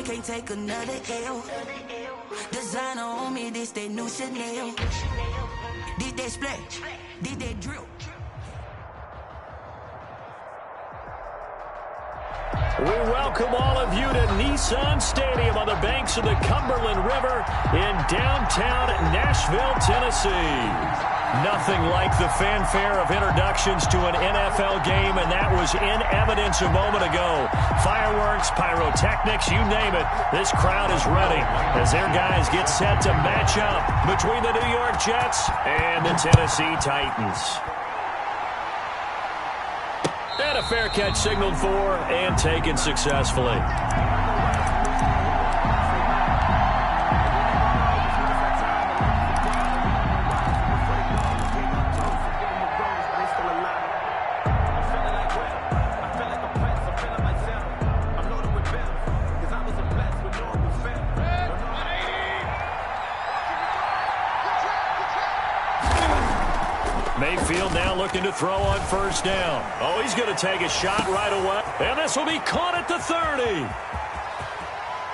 can't take another L. Designer on me, this that new Chanel. This that splash, this that drip. We welcome all of you to Nissan Stadium on the banks of the Cumberland River in downtown Nashville, Tennessee. Nothing like the fanfare of introductions to an NFL game, and that was in evidence a moment ago. Fireworks, pyrotechnics, you name it. This crowd is ready as their guys get set to match up between the New York Jets and the Tennessee Titans. And a fair catch signaled for and taken successfully. Mayfield now looking to throw on first down. Oh, he's going to take a shot right away. And this will be caught at the 30.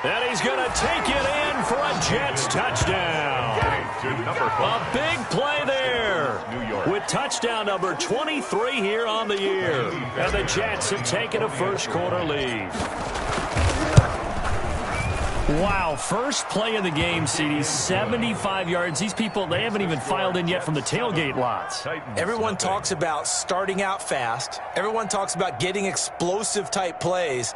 And he's going to take it in for a Jets touchdown. A big play there with touchdown number 23 here on the year. And the Jets have taken a first quarter lead. Wow, first play of the game, CD, 75 yards. These people, they haven't even filed in yet from the tailgate lots. Everyone talks about starting out fast. Everyone talks about getting explosive-type plays.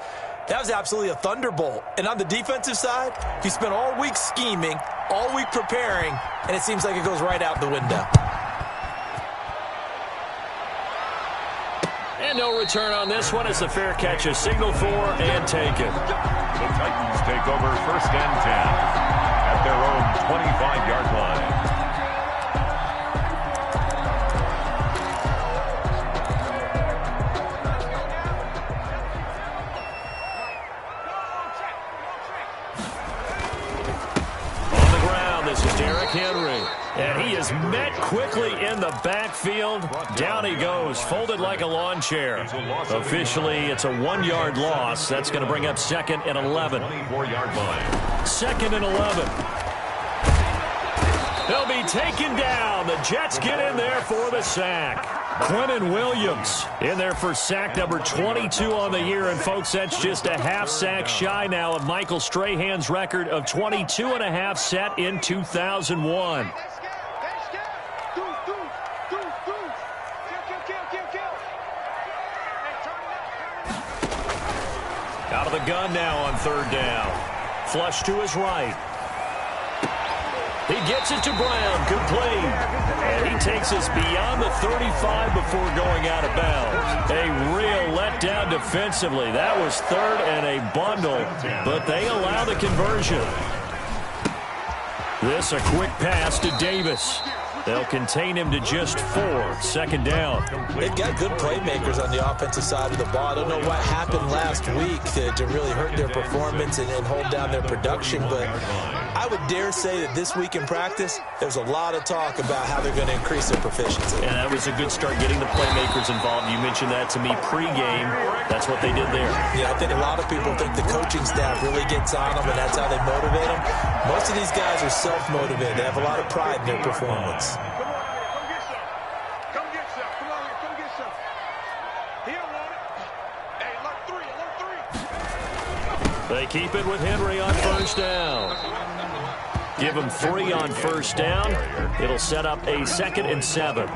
That was absolutely a thunderbolt. And on the defensive side, he spent all week scheming, all week preparing, and it seems like it goes right out the window. And no return on this one as the fair catch is signaled for and taken. The Titans take over first and 10 at their own 25-yard line. On the ground, this is Derrick Henry. And he is met quickly in the backfield. Down he goes, folded like a lawn chair. Officially, it's a 1-yard loss. That's going to bring up second and 11. 24-yard line. Second and 11. They'll be taken down. The Jets get in there for the sack. Quentin Williams in there for sack number 22 on the year. And, folks, that's just a half sack shy now of Michael Strahan's record of 22.5 set in 2001. Out of the gun now on third down. Flush to his right. He gets it to Brown, complete. And he takes us beyond the 35 before going out of bounds. A real letdown defensively. That was third and a bundle, but they allow the conversion. This a quick pass to Davis. They'll contain him to just 4. Second down. They've got good playmakers on the offensive side of the ball. I don't know what happened last week to really hurt their performance and hold down their production, but I would dare say that this week in practice, there's a lot of talk about how they're going to increase their proficiency. And that was a good start getting the playmakers involved. You mentioned that to me pregame. That's what they did there. Yeah, I think a lot of people think the coaching staff really gets on them, and that's how they motivate them. Most of these guys are self-motivated. They have a lot of pride in their performance. They keep it with Henry on first down. Give him 3 on first down. It'll set up a 2nd and 7.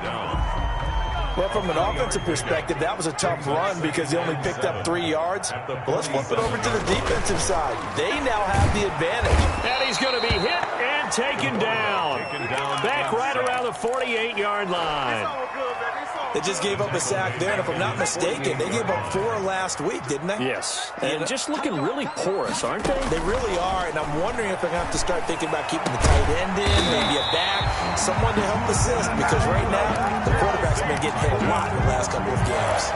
Well, from an offensive perspective, that was a tough run because he only picked up 3 yards. Well, let's flip it over to the defensive side. They now have the advantage. And he's going to be hit and taken down. Back right around the 48-yard line. They just gave up a sack there, and if I'm not mistaken, they gave up 4 last week, didn't they? Yes. And just looking really porous, aren't they? They really are, and I'm wondering if they're going to have to start thinking about keeping the tight end in, maybe a back, someone to help assist, because right now, the quarterback's been getting hit a lot in the last couple of games.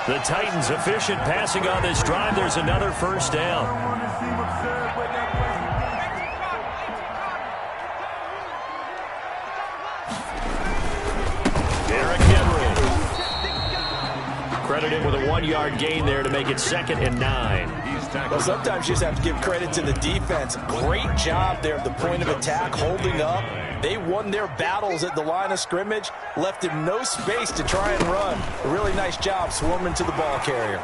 The Titans efficient passing on this drive. There's another first down. Credited with a 1-yard gain there to make it 2nd and 9. Well, sometimes you just have to give credit to the defense. Great job there at the point of attack, holding up. They won their battles at the line of scrimmage, left him no space to try and run. A really nice job swarming to the ball carrier.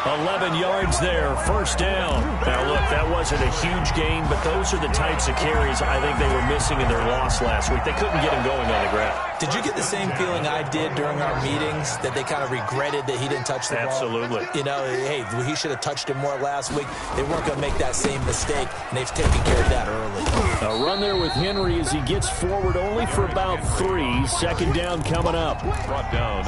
11 yards there, first down. Now, look, that wasn't a huge gain, but those are the types of carries I think they were missing in their loss last week. They couldn't get him going on the ground. Did you get the same feeling I did during our meetings, that they kind of regretted that he didn't touch the ball? Absolutely. You know, hey, he should have touched it more last week. They weren't going to make that same mistake, and they've taken care of that early. A run there with Henry as he gets forward only for about 3. Second down coming up.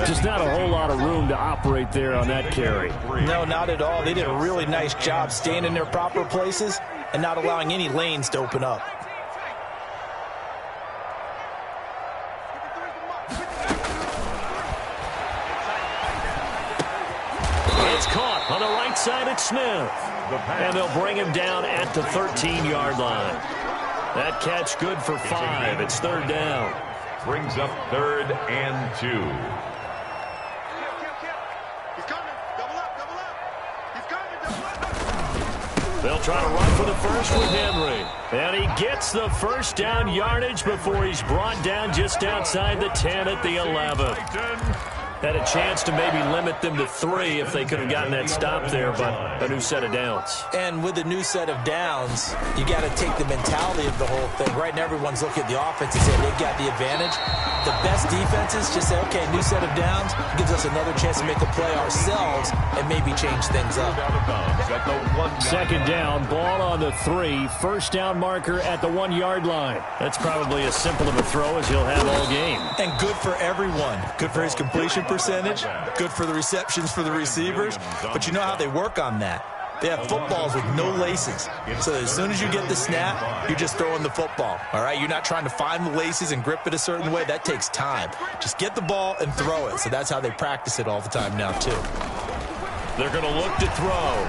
Just not a whole lot of room to operate there on that carry. No, not at all. They did a really nice job staying in their proper places and not allowing any lanes to open up. It's caught on the right side at Smith. And they'll bring him down at the 13-yard line. That catch good for 5. It's third down. Brings up 3rd and 2. They'll try to run for the first with Henry. And he gets the first down yardage before he's brought down just outside the 10 at the 11. Had a chance to maybe limit them to 3 if they could have gotten that stop there, but a new set of downs. And with a new set of downs, you got to take the mentality of the whole thing. Right now, everyone's looking at the offense and saying they've got the advantage. The best defenses just say, okay, new set of downs gives us another chance to make a play ourselves and maybe change things up. Second down, ball on the 3. First down marker at the 1-yard line. That's probably as simple of a throw as he'll have all game. And good for everyone. Good for his completion percentage. Good for the receptions for the receivers. But you know how they work on that. They have footballs with no laces. So as soon as you get the snap, you're just throwing the football. All right? You're not trying to find the laces and grip it a certain way. That takes time. Just get the ball and throw it. So that's how they practice it all the time now, too. They're going to look to throw.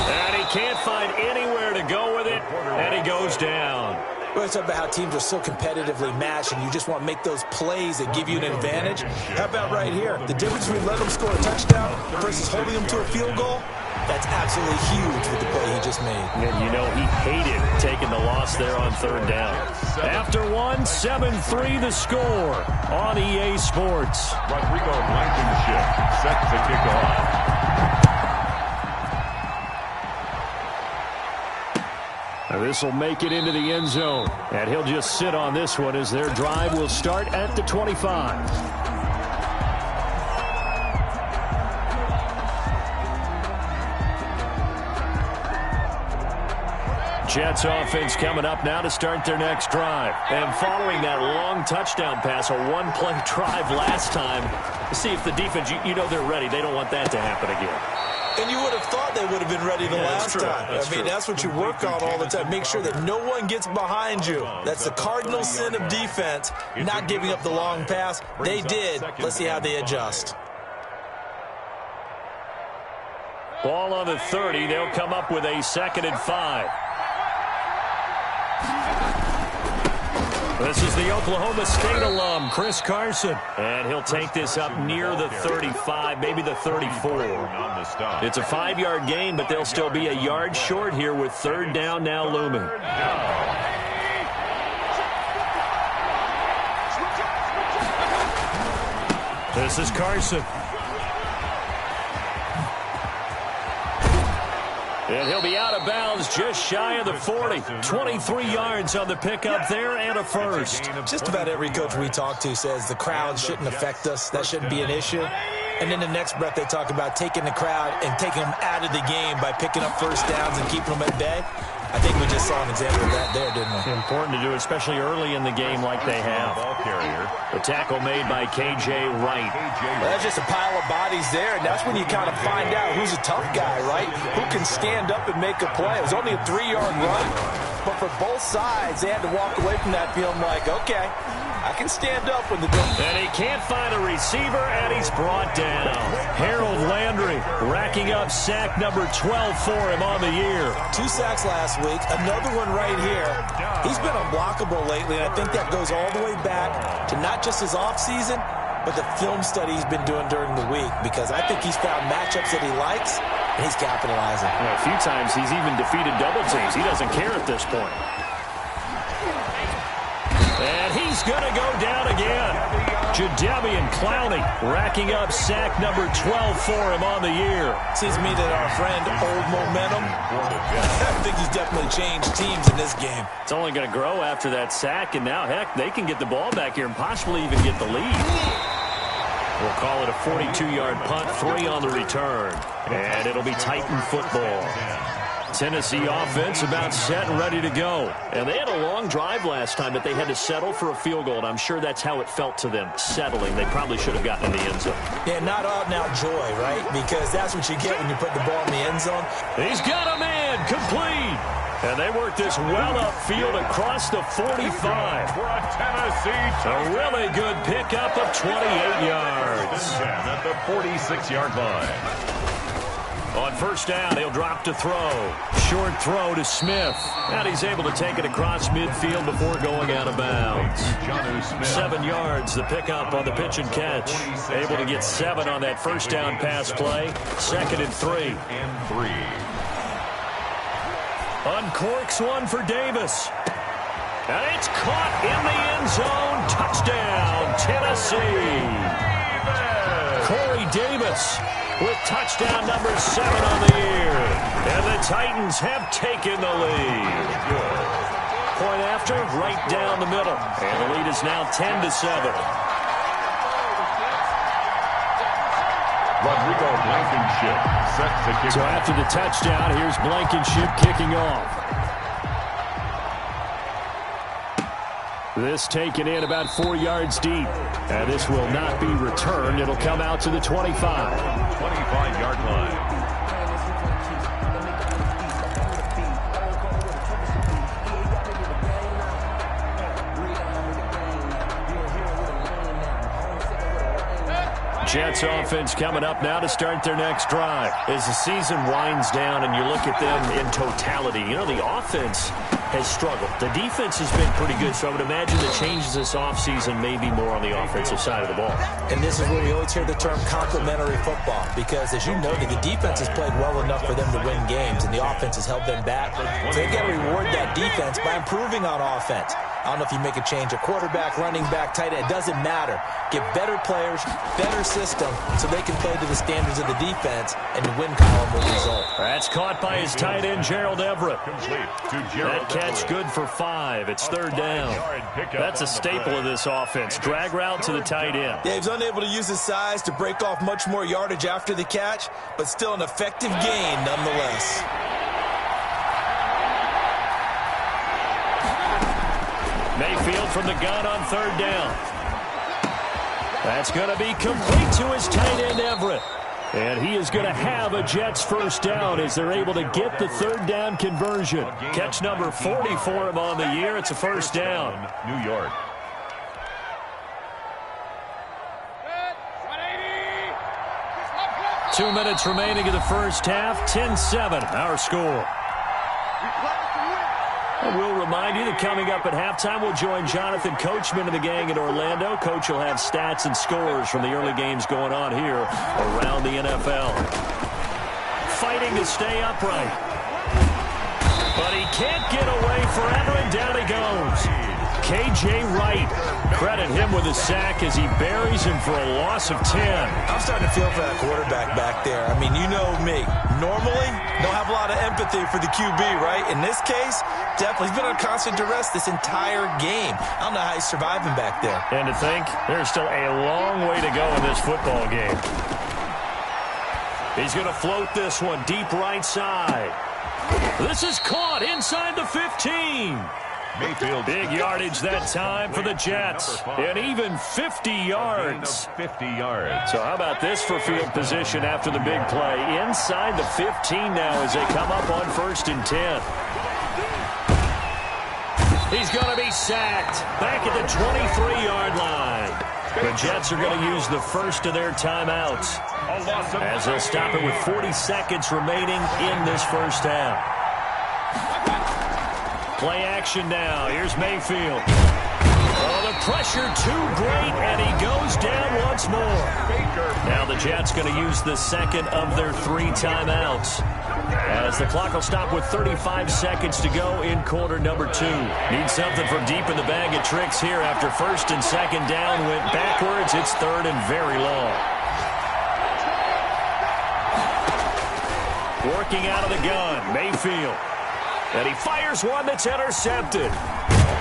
And he can't find anywhere to go with it. And he goes down. We're talking about how teams are so competitively matched and you just want to make those plays that give you an advantage. How about right here? The difference between letting them score a touchdown versus holding them to a field goal, that's absolutely huge with the play he just made. And you know he hated taking the loss there on third down. After 1, 7-3 the score on EA Sports. Rodrigo Blankenship set to kick off. This will make it into the end zone. And he'll just sit on this one as their drive will start at the 25. Jets offense coming up now to start their next drive. And following that long touchdown pass, a one-play drive last time, see if the defense, you know they're ready. They don't want that to happen again. And you would have thought they would have been ready the last time. I mean, that's what you work on all the time. Make sure that no one gets behind you. That's the cardinal sin of defense, not giving up the long pass. They did. Let's see how they adjust. Ball on the 30. They'll come up with a 2nd and 5. This is the Oklahoma State alum, Chris Carson. And he'll take this up near the 35, maybe the 34. It's a 5-yard gain, but they'll still be a yard short here with third down now looming. This is Carson. And he'll be out of bounds just shy of the 40. 23 yards on the pickup there and a first. Just about every coach we talk to says the crowd shouldn't affect us. That shouldn't be an issue. And in the next breath, they talk about taking the crowd and taking them out of the game by picking up first downs and keeping them at bay. I think we just saw an example of that there, didn't we? Important to do, especially early in the game like they have. The tackle made by K.J. Wright. Well, that's just a pile of bodies there, and that's when you kind of find out who's a tough guy, right? Who can stand up and make a play. It was only a 3-yard run, but for both sides, they had to walk away from that feeling like, okay, I can stand up when the... And he can't find a receiver, and he's brought down. Harold Landry racking up sack number 12 for him on the year. 2 sacks last week, another one right here. He's been unblockable lately, and I think that goes all the way back to not just his offseason, but the film study he's been doing during the week, because I think he's found matchups that he likes, and he's capitalizing. A few times he's even defeated double teams. He doesn't care at this point. And he's going to go down again. Jadeveon Clowney racking up sack number 12 for him on the year. Seems to me that our friend Old Momentum, I think he's definitely changed teams in this game. It's only going to grow after that sack, and now, heck, they can get the ball back here and possibly even get the lead. We'll call it a 42-yard punt, 3 on the return. And it'll be Titan football. Tennessee offense about set and ready to go. And they had a long drive last time, but they had to settle for a field goal, and I'm sure that's how it felt to them, settling. They probably should have gotten in the end zone. Yeah, not out-and-out joy, right? Because that's what you get when you put the ball in the end zone. He's got a man, complete. And they work this well upfield across the 45. A really good pickup of 28 yards. At the 46-yard line. On first down, he'll drop to throw. Short throw to Smith. And he's able to take it across midfield before going out of bounds. 7 yards, the pickup on the pitch and catch. Able to get 7 on that first down pass play. 2nd and 3. Uncorks one for Davis. And it's caught in the end zone. Touchdown, Tennessee. Corey Davis with touchdown number 7 on the year. And the Titans have taken the lead. Point after, right down the middle. And the lead is now 10-7. Rodrigo Blankenship set to kick. So after the touchdown, here's Blankenship kicking off. This taken in about 4 yards deep. And this will not be returned. It'll come out to the 25. 25-yard line. Jets offense coming up now to start their next drive. As the season winds down and you look at them in totality, you know, the offense has struggled. The defense has been pretty good, so I would imagine the changes this offseason may be more on the offensive side of the ball. And this is where we always hear the term complementary football, because as you noted, the defense has played well enough for them to win games, and the offense has held them back. So they've got to reward that defense by improving on offense. I don't know if you make a change, a quarterback, running back, tight end, it doesn't matter. Get better players, better system, so they can play to the standards of the defense, and the win column will result. That's caught by his tight end, Gerald Everett. That catch good for 5. It's 3rd down. That's a staple of this offense. Drag route to the tight end. Yeah, he's unable to use his size to break off much more yardage after the catch, but still an effective gain nonetheless. Mayfield from the gun on 3rd down. That's going to be complete to his tight end, Everett. And he is going to have a Jets first down as they're able to get the 3rd down conversion. Catch number 40 for him on the year. It's a first down. New York. Two minutes remaining in the first half. 10-7, our score. And we'll remind you that coming up at halftime, we'll join Jonathan Coachman and the gang in Orlando. Coach will have stats and scores from the early games going on here around the NFL. Fighting to stay upright. But he can't get away forever, and down he goes. K.J. Wright, credit him with a sack as he buries him for a loss of 10. I'm starting to feel for that quarterback back there. I mean, you know me. Normally, don't have a lot of empathy for the QB, right? In this case, definitely. He's been on constant duress this entire game. I don't know how he's surviving back there. And to think, there's still a long way to go in this football game. He's going to float this one deep right side. This is caught inside the 15. Mayfield. Big yardage that time for the Jets. And even 50 yards. 50 yards. So how about this for field position after the big play? Inside the 15 now as they come up on 1st and 10. He's going to be sacked back at the 23-yard line. The Jets are going to use the first of their timeouts as they'll stop it with 40 seconds remaining in this first half. Play action now. Here's Mayfield. Oh, the pressure too great, and he goes down once more. Now the Jets going to use the second of their 3 timeouts, as the clock will stop with 35 seconds to go in quarter number 2. Need something from deep in the bag of tricks here after first and second down went backwards. It's third and very long. Working out of the gun, Mayfield. And he fires one that's intercepted.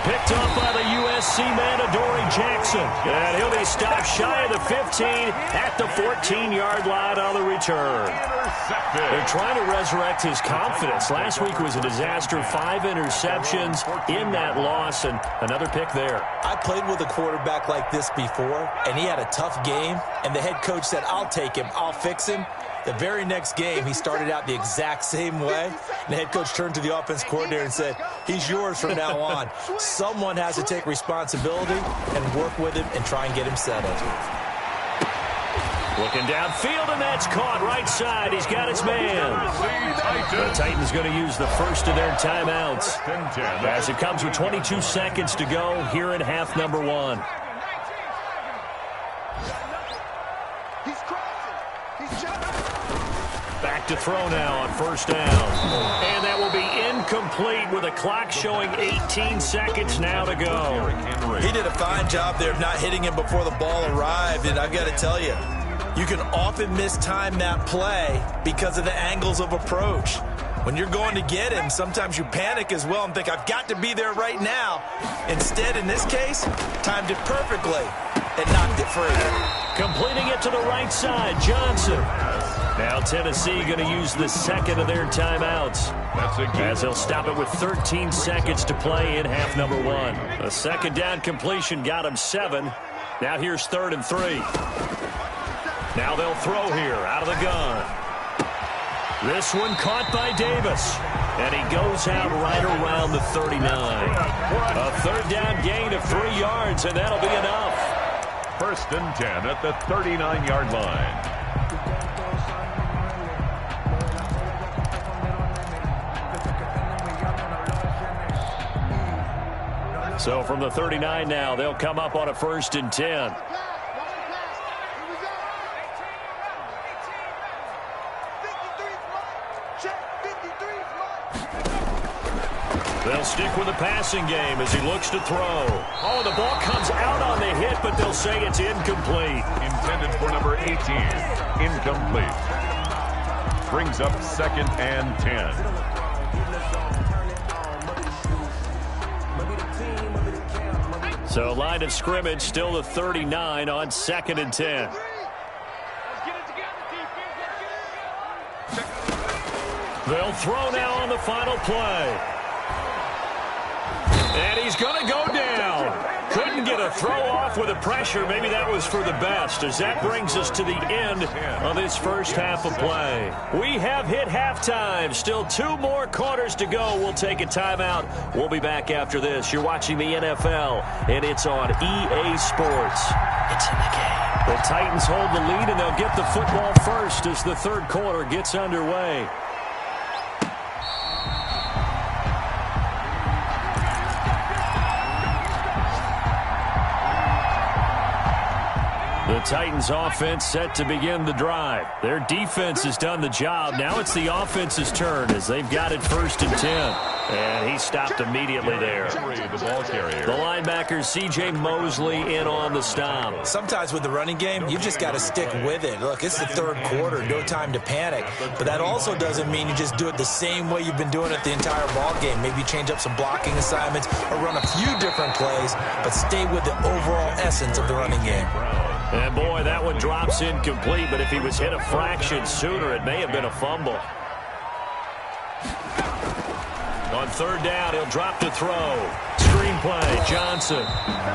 Picked up by the USC man, Adoree Jackson. And he'll be stopped shy of the 15 at the 14-yard line on the return. They're trying to resurrect his confidence. Last week was a disaster. 5 interceptions in that loss, and another pick there. I played with a quarterback like this before, and he had a tough game, and the head coach said, I'll take him, I'll fix him. The very next game, he started out the exact same way. And the head coach turned to the offense coordinator and said, he's yours from now on. Someone has to take responsibility and work with him and try and get him settled. Looking downfield, and that's caught right side. He's got his man. The Titans going to use the first of their timeouts, as it comes with 22 seconds to go here in half number 1. Back to throw now on first down. And that will be incomplete with a clock showing 18 seconds now to go. He did a fine job there of not hitting him before the ball arrived, and I've got to tell you, you can often mistime that play because of the angles of approach. When you're going to get him, sometimes you panic as well and think, I've got to be there right now. Instead, in this case, timed it perfectly and knocked it free. Completing it to the right side, Johnson. Now Tennessee going to use the second of their timeouts, as they'll stop it with 13 seconds to play in half number 1. A second down completion got him 7. Now here's 3rd and 3. Now they'll throw here out of the gun. This one caught by Davis, and he goes out right around the 39. A third down gain of 3 yards, and that'll be enough. 1st and 10 at the 39-yard line. So from the 39 now, they'll come up on a 1st and 10. They'll stick with the passing game as he looks to throw. Oh, the ball comes out on the hit, but they'll say it's incomplete. Intended for number 18. Incomplete. Brings up 2nd and 10. So line of scrimmage still the 39 on 2nd and 10. They'll throw now on the final play. And he's going to go down. Couldn't get a throw off with the pressure. Maybe that was for the best, as that brings us to the end of this first half of play. We have hit halftime. Still 2 more quarters to go. We'll take a timeout. We'll be back after this. You're watching the NFL, and it's on EA Sports. It's in the game. The Titans hold the lead, and they'll get the football first as the 3rd quarter gets underway. The Titans offense set to begin the drive. Their defense has done the job. Now it's the offense's turn as they've got it 1st and 10. And he stopped immediately there. The linebacker, C.J. Mosley, in on the stop. Sometimes with the running game, you just got to stick with it. Look, it's the 3rd quarter, no time to panic. But that also doesn't mean you just do it the same way you've been doing it the entire ball game. Maybe change up some blocking assignments or run a few different plays, but stay with the overall essence of the running game. And boy, that one drops incomplete, but if he was hit a fraction sooner, it may have been a fumble. On 3rd down, he'll drop to throw. Screen play, Johnson.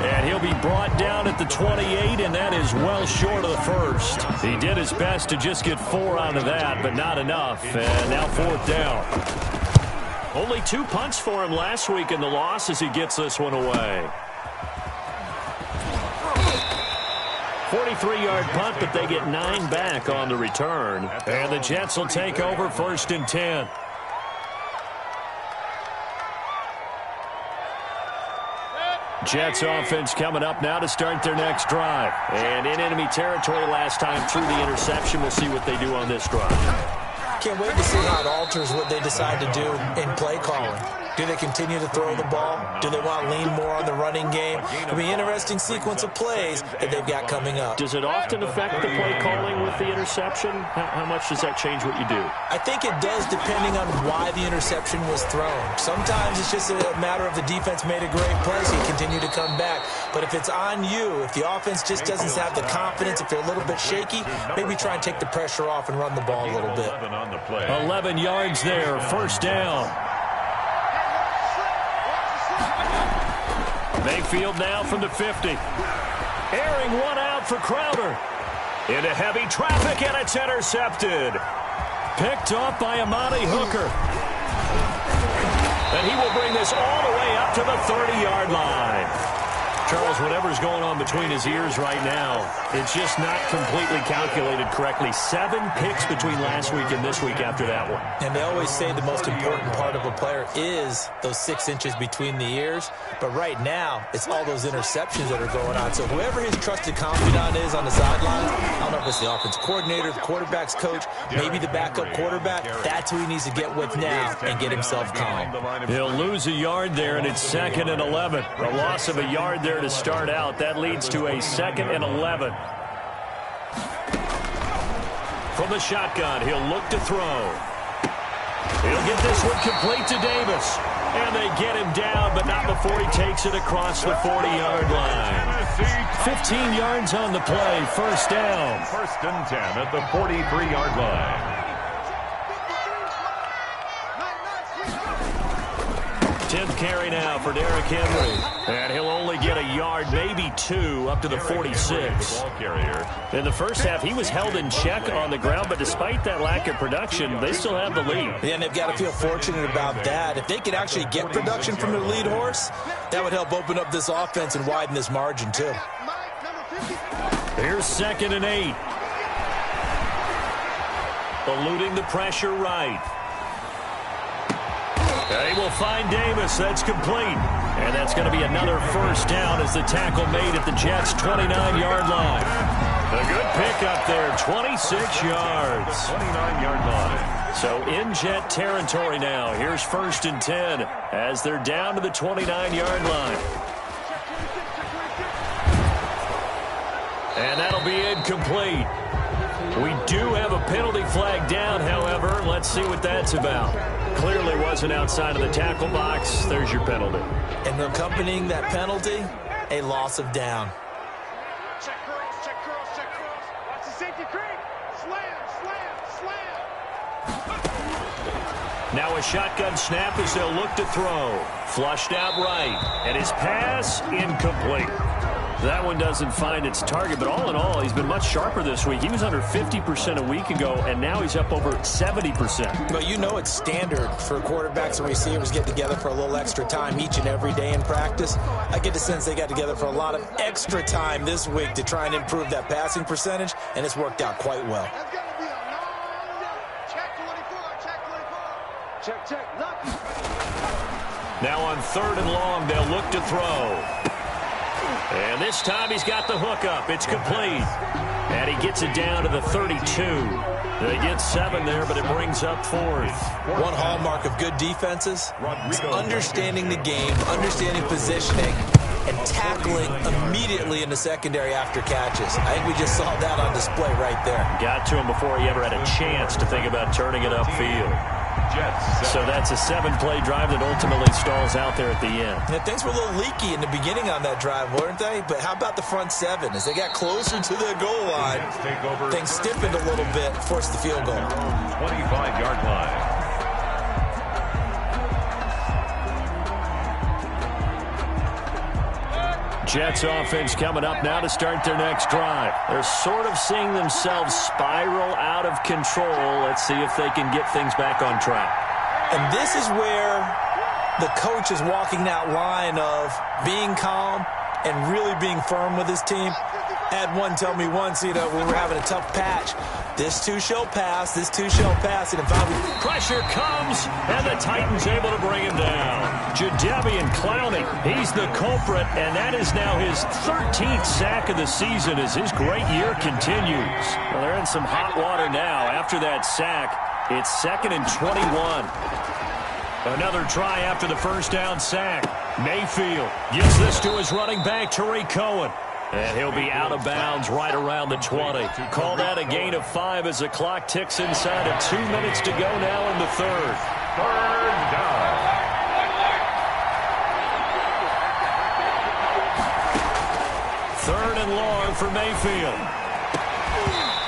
And he'll be brought down at the 28, and that is well short of the 1st. He did his best to just get 4 out of that, but not enough. And now 4th down. Only 2 punts for him last week in the loss as he gets this one away. 43-yard punt, but they get 9 back on the return. And the Jets will take over 1st and 10. Jets offense coming up now to start their next drive. And in enemy territory last time through the interception. We'll see what they do on this drive. Can't wait to see how it alters what they decide to do in play calling. Do they continue to throw the ball? Do they want to lean more on the running game? It'll be an interesting sequence of plays that they've got coming up. Does it often affect the play calling with the interception? How much does that change what you do? I think it does, depending on why the interception was thrown. Sometimes it's just a matter of the defense made a great play, so you continue to come back. But if it's on you, if the offense just doesn't have the confidence, if they're a little bit shaky, maybe try and take the pressure off and run the ball a little bit. 11 yards there, first down. Mayfield now from the 50. Airing one out for Crowder. Into heavy traffic, and it's intercepted. Picked off by Amani Hooker. And he will bring this all the way up to the 30-yard line. Charles, whatever's going on between his ears right now, it's just not completely calculated correctly. 7 picks between last week and this week after that one. And they always say the most important part of a player is those 6 inches between the ears. But right now, it's all those interceptions that are going on. So whoever his trusted confidant is on the sidelines, I don't know if it's the offensive coordinator, the quarterback's coach, maybe the backup quarterback, that's who he needs to get with now and get himself calm. He'll lose a yard there, and it's 2nd and 11. A loss of a yard there to start out. That leads to a 2nd and 11. From the shotgun, he'll look to throw. He'll get this one complete to Davis. And they get him down, but not before he takes it across the 40-yard line. 15 yards on the play, first down. 1st and 10 at the 43-yard line. 10th carry now for Derrick Henry. And he'll only get a yard, maybe 2, up to the 46. In the first half, he was held in check on the ground, but despite that lack of production, they still have the lead. Yeah, and they've got to feel fortunate about that. If they could actually get production from their lead horse, that would help open up this offense and widen this margin, too. Here's 2nd and 8. Eluding the pressure right. They will find Davis. That's complete. And that's going to be another first down as the tackle made at the Jets' 29-yard line. A good pickup there, 26 yards. 29-yard line. So in Jet territory now. Here's 1st and 10 as they're down to the 29-yard line. And that'll be incomplete. We do have a penalty flag down, however. Let's see what that's about. Clearly wasn't outside of the tackle box. There's your penalty. And accompanying that penalty, a loss of down. Check cross, check cross, check cross. Watch the safety creep. Slam, slam, slam. Now a shotgun snap as they'll look to throw. Flushed out right. And his pass, incomplete. That one doesn't find its target, but all in all, he's been much sharper this week. He was under 50% a week ago, and now he's up over 70%. Well, you know it's standard for quarterbacks and receivers get together for a little extra time each and every day in practice. I get the sense they got together for a lot of extra time this week to try and improve that passing percentage, and it's worked out quite well. That's going to be a long check 24, check 24. Check, check, look. Now on 3rd and long, they'll look to throw. And this time he's got the hook up. It's complete. And he gets it down to the 32. They get 7 there, but it brings up 4th. One hallmark of good defenses is understanding the game, understanding positioning, and tackling immediately in the secondary after catches. I think we just saw that on display right there. Got to him before he ever had a chance to think about turning it upfield. So that's a 7-play drive that ultimately stalls out there at the end. Yeah, things were a little leaky in the beginning on that drive, weren't they? But how about the front 7? As they got closer to the goal line, things stiffened a little bit, forced the field goal. 25-yard line. Jets offense coming up now to start their next drive. They're sort of seeing themselves spiral out of control. Let's see if they can get things back on track. And this is where the coach is walking that line of being calm and really being firm with his team. I had one tell me once, we were having a tough patch. This too shall pass. This too shall pass. And if I would... Pressure comes, and the Titans able to bring him down. Jadeveon Clowney, he's the culprit, and that is now his 13th sack of the season as his great year continues. Well, they're in some hot water now. After that sack, it's 2nd and 21. Another try after the first down sack. Mayfield gives this to his running back, Tariq Cohen. And he'll be out of bounds right around the 20. Call that a gain of 5 as the clock ticks inside of 2 minutes to go now in the third. Third down. Third and long for Mayfield.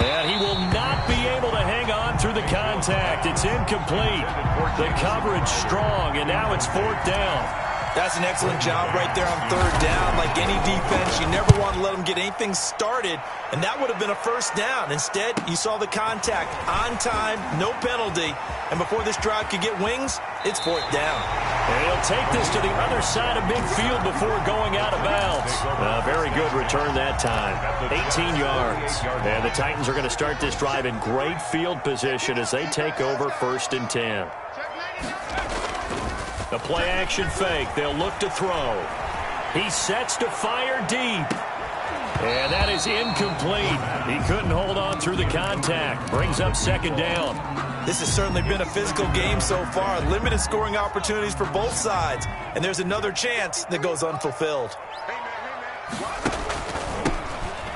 And he will not be able to hang on through the contact. It's incomplete. The coverage strong, and now it's 4th down. That's an excellent job right there on 3rd down. Like any defense, you never want to let them get anything started, and that would have been a first down. Instead, you saw the contact on time, no penalty, and before this drive could get wings, it's 4th down. And he'll take this to the other side of midfield before going out of bounds. Very good return that time. 18 yards. And the Titans are going to start this drive in great field position as they take over 1st and 10. The play-action fake. They'll look to throw. He sets to fire deep. And that is incomplete. He couldn't hold on through the contact. Brings up 2nd down. This has certainly been a physical game so far. Limited scoring opportunities for both sides. And there's another chance that goes unfulfilled.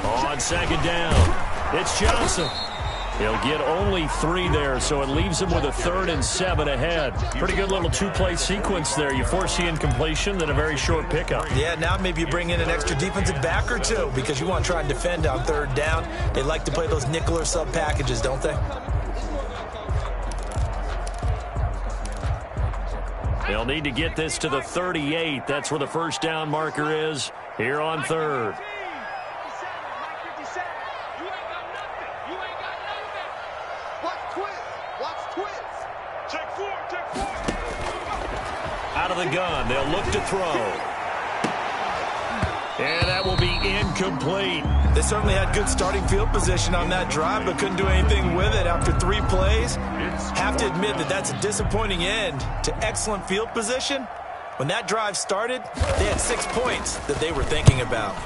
On 2nd down, it's Johnson. He'll get only 3 there, so it leaves him with a 3rd and 7 ahead. Pretty good little 2-play sequence there. You force the incompletion, then a very short pickup. Yeah, now maybe you bring in an extra defensive back or 2 because you want to try and defend on 3rd down. They like to play those nickel or sub packages, don't they? They'll need to get this to the 38. That's where the first down marker is here on 3rd. Out of the gun, they'll look to throw. And that will be incomplete. They certainly had good starting field position on that drive, but couldn't do anything with it after 3 plays. Have to admit that that's a disappointing end to excellent field position. When that drive started, they had 6 points that they were thinking about.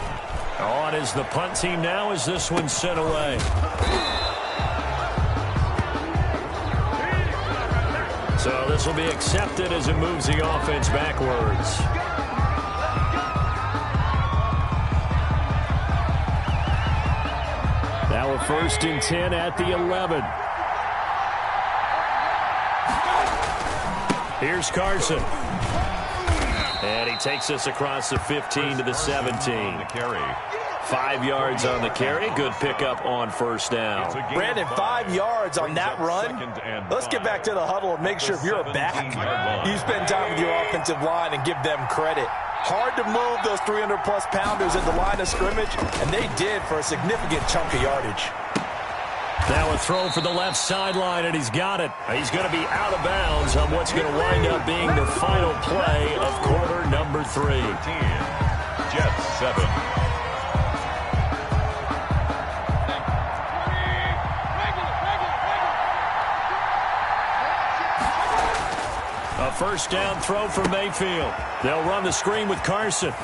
On is the punt team now as this one's sent away. So this will be accepted as it moves the offense backwards. Now a 1st and 10 at the 11. Here's Carson. And he takes us across the 15 to the 17. 5 yards on the carry. Good pickup on 1st down. Brandon, 5 yards on that run. Let's get back to the huddle and make sure if you're a back, you spend time with your offensive line and give them credit. Hard to move those 300-plus pounders at the line of scrimmage, and they did for a significant chunk of yardage. Now a throw for the left sideline, and he's got it. He's going to be out of bounds on what's going to wind up being the final play of quarter number 3. Jets 7. A first down throw for Mayfield. They'll run the screen with Carson.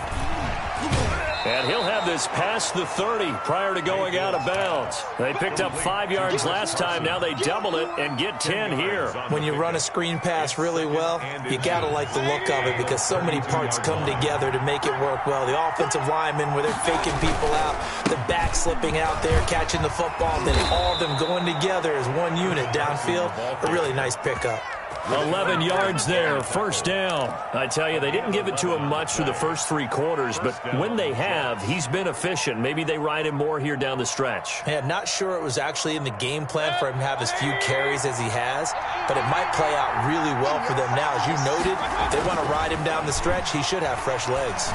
And he'll have this past the 30 prior to going out of bounds. They picked up 5 yards last time. Now they double it and get 10 here. When you run a screen pass really well, you got to like the look of it because so many parts come together to make it work well. The offensive linemen where they're faking people out, the back slipping out there, catching the football, then all of them going together as one unit downfield. A really nice pickup. 11 yards there, first down. I tell you, they didn't give it to him much through the first 3 quarters, but when they have, he's been efficient. Maybe they ride him more here down the stretch. Yeah, not sure it was actually in the game plan for him to have as few carries as he has, but it might play out really well for them now. As you noted, if they want to ride him down the stretch, he should have fresh legs.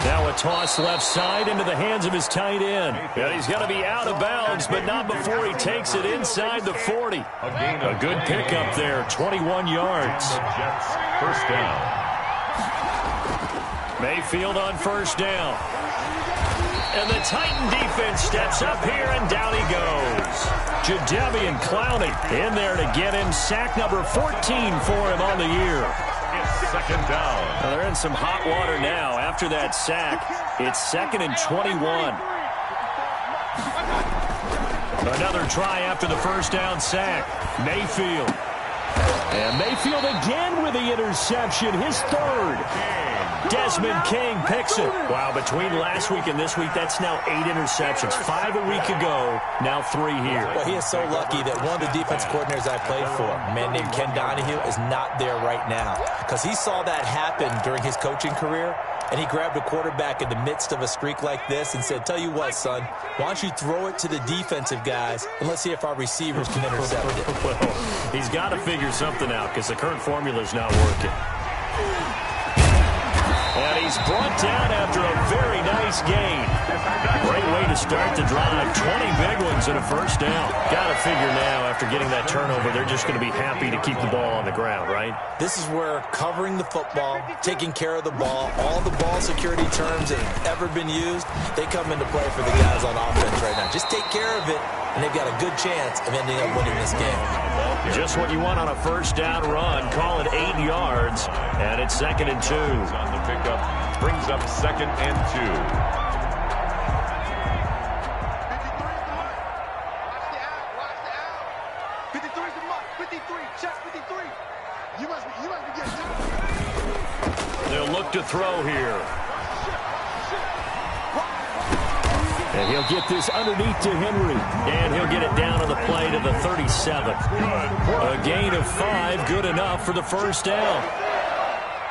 Now a toss left side into the hands of his tight end. And he's going to be out of bounds, but not before he takes it inside the 40. A good pickup there, 21 yards. First down. Mayfield on first down. And the Titan defense steps up here, and down he goes. Jadeveon Clowney in there to get him. Sack number 14 for him on the year. It's second down. Well, they're in some hot water now. After that sack, it's 2nd and 21. Another try after the first down sack. Mayfield. And Mayfield again with the interception, his third. Desmond King picks it. Wow, between last week and this week, that's now 8 interceptions. 5 a week ago, now 3 here. Well, he is so lucky that one of the defense coordinators I played for, a man named Ken Donahue, is not there right now. Because he saw that happen during his coaching career, and he grabbed a quarterback in the midst of a streak like this and said, tell you what, son, why don't you throw it to the defensive guys, and let's see if our receivers can intercept it. Well, he's got to figure something out because the current formula is not working. And he's brought down after a very nice gain. Great way to start the drive. 20 big ones and a first down. Got to figure now, after getting that turnover, they're just going to be happy to keep the ball on the ground, right? This is where covering the football, taking care of the ball, all the ball security terms that have ever been used, they come into play for the guys on offense right now. Just take care of it, and they've got a good chance of ending up winning this game. Just what you want on a first down run. Call it 8 yards, and it's 2nd and 2. On the pickup, brings up 2nd and 2. They'll look to throw here. And he'll get this underneath to Henry. And he'll get it down on the play to the 37. A gain of 5, good enough for the first down.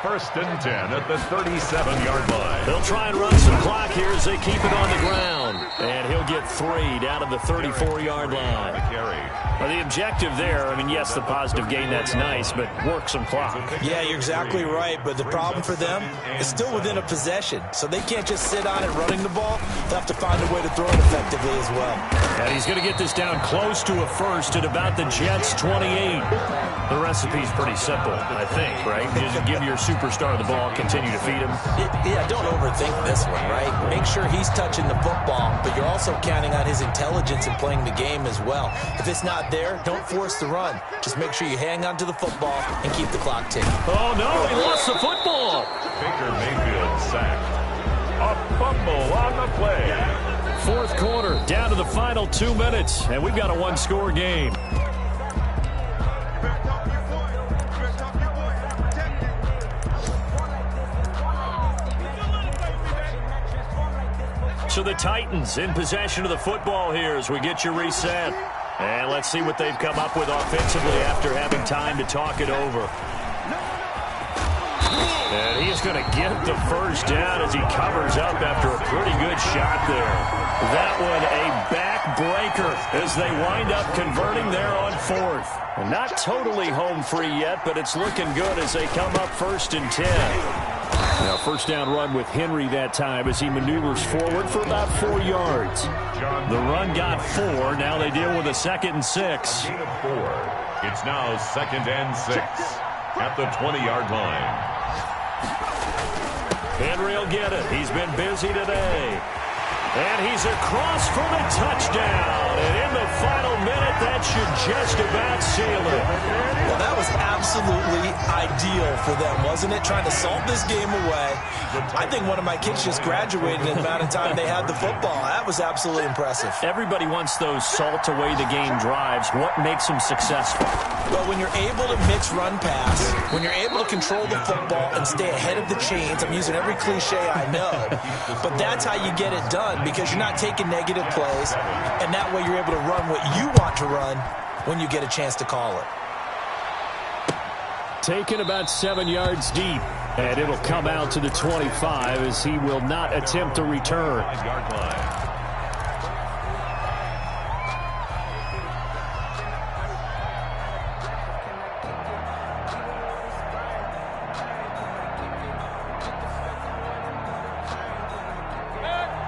1st and 10 at the 37-yard line. They'll try and run some clock here as they keep it on the ground. And he'll get 3 down to the 34-yard line. Well, the objective there, I mean, yes, the positive gain, that's nice, but work some clock. Yeah, you're exactly right, but the problem for them is still within a possession, so they can't just sit on it running the ball. They'll have to find a way to throw it effectively as well. And he's going to get this down close to a first at about the Jets' 28. The recipe's pretty simple, I think, right? Just give your superstar the ball, continue to feed him. Yeah, don't overthink this one, right? Make sure he's touching the football, but you're also counting on his intelligence in playing the game as well. If it's not there, don't force the run. Just make sure you hang on to the football and keep the clock ticking. Oh, no, he lost the football. Baker Mayfield sacked. A fumble on the play. 4th quarter, down to the final 2 minutes, and we've got a 1-score game. So the Titans in possession of the football here as we get you reset. And let's see what they've come up with offensively after having time to talk it over. And he's going to get the first down as he covers up after a pretty good shot there. That one a backbreaker as they wind up converting there on 4th. And not totally home free yet, but it's looking good as they come up 1st and 10. Now, first down run with Henry that time as he maneuvers forward for about 4 yards. The run got 4. Now they deal with a 2nd and 6. A gain of 4. It's now 2nd and 6 at the 20-yard line. Henry will get it. He's been busy today. And he's across for the touchdown. And in the final minute, that should just about seal it. Well, that was absolutely ideal for them, wasn't it? Trying to salt this game away. I think one of my kids just graduated in the amount of time they had the football. That was absolutely impressive. Everybody wants those salt away the game drives. What makes them successful? But when you're able to mix run pass, when you're able to control the football and stay ahead of the chains, I'm using every cliche I know, but that's how you get it done, because you're not taking negative plays, and that way you're able to run what you want to run when you get a chance to call it. Taken about 7 yards deep, and it'll come out to the 25 as he will not attempt to return.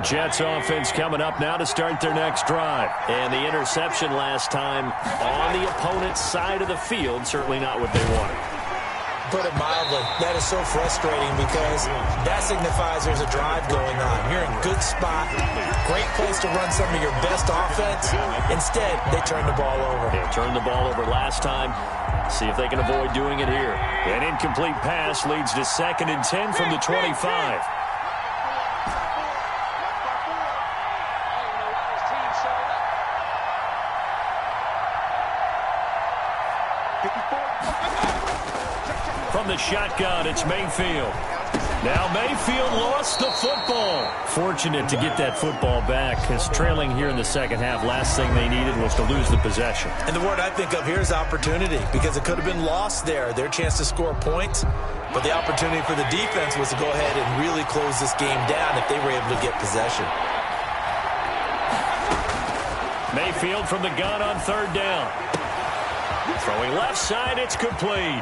Jets offense coming up now to start their next drive. And the interception last time on the opponent's side of the field, certainly not what they wanted. put it mildly. That is so frustrating because that signifies there's a drive going on. You're in good spot, great place to run some of your best offense. Instead, they turn the ball over. They turned the ball over last time. See if they can avoid doing it here. An incomplete pass leads to 2nd and 10 from the 25. From the shotgun, it's Mayfield. Now Mayfield lost the football. Fortunate to get that football back, because trailing here in the second half, last thing they needed was to lose the possession. And the word I think of here is opportunity, because it could have been lost there. Their chance to score points, but the opportunity for the defense was to go ahead and really close this game down if they were able to get possession. Mayfield from the gun on 3rd down. Throwing left side, it's complete.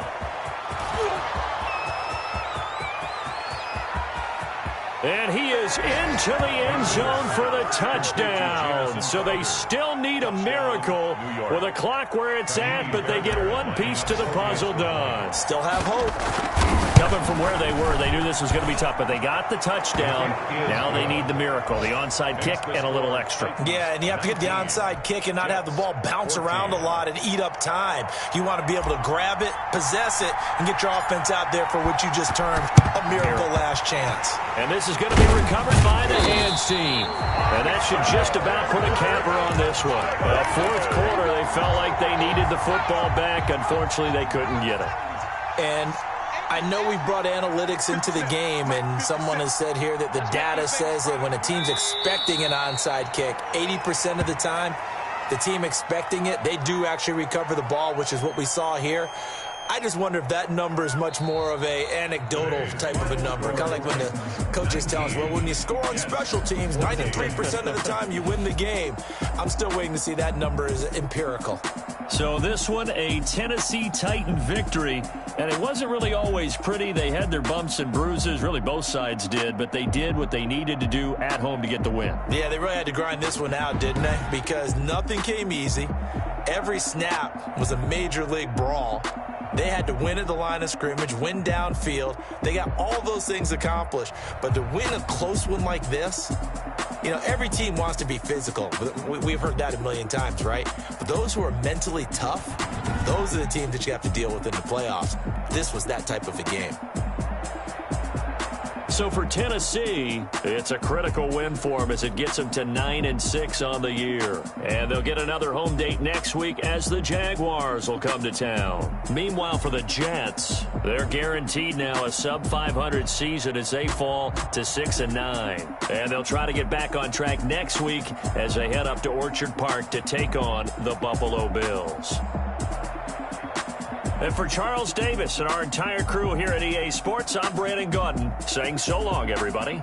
And he is into the end zone for the touchdown. So they still need a miracle with a clock where it's at, but they get one piece to the puzzle done. Still have hope. Coming from where they were, they knew this was going to be tough, but they got the touchdown. Now they need the miracle, the onside kick and a little extra. Yeah, and you have to get the onside kick and not have the ball bounce around a lot and eat up time. You want to be able to grab it, possess it, and get your offense out there for what you just termed a miracle last chance. And this is going to be recovered by the hands team. And that should just about put a capper on this one. Well, 4th quarter, they felt like they needed the football back. Unfortunately, they couldn't get it. And I know we brought analytics into the game, and someone has said here that the data says that when a team's expecting an onside kick, 80% of the time, the team expecting it, they do actually recover the ball, which is what we saw here. I just wonder if that number is much more of a anecdotal type of a number. Kind of like when the coaches tell us, well, when you score on special teams, 93% of the time you win the game. I'm still waiting to see that number is empirical. So this one, a Tennessee Titan victory. And it wasn't really always pretty. They had their bumps and bruises. Really, both sides did. But they did what they needed to do at home to get the win. Yeah, they really had to grind this one out, didn't they? Because nothing came easy. Every snap was a major league brawl. They had to win at the line of scrimmage, win downfield. They got all those things accomplished. But to win a close one like this, you know, every team wants to be physical. We've heard that a million times, right? But those who are mentally tough, those are the teams that you have to deal with in the playoffs. This was that type of a game. So for Tennessee, it's a critical win for them as it gets them to 9-6 on the year. And they'll get another home date next week as the Jaguars will come to town. Meanwhile, for the Jets, they're guaranteed now a sub-500 season as they fall to 6-9. And they'll try to get back on track next week as they head up to Orchard Park to take on the Buffalo Bills. And for Charles Davis and our entire crew here at EA Sports, I'm Brandon Gaudin saying so long, everybody.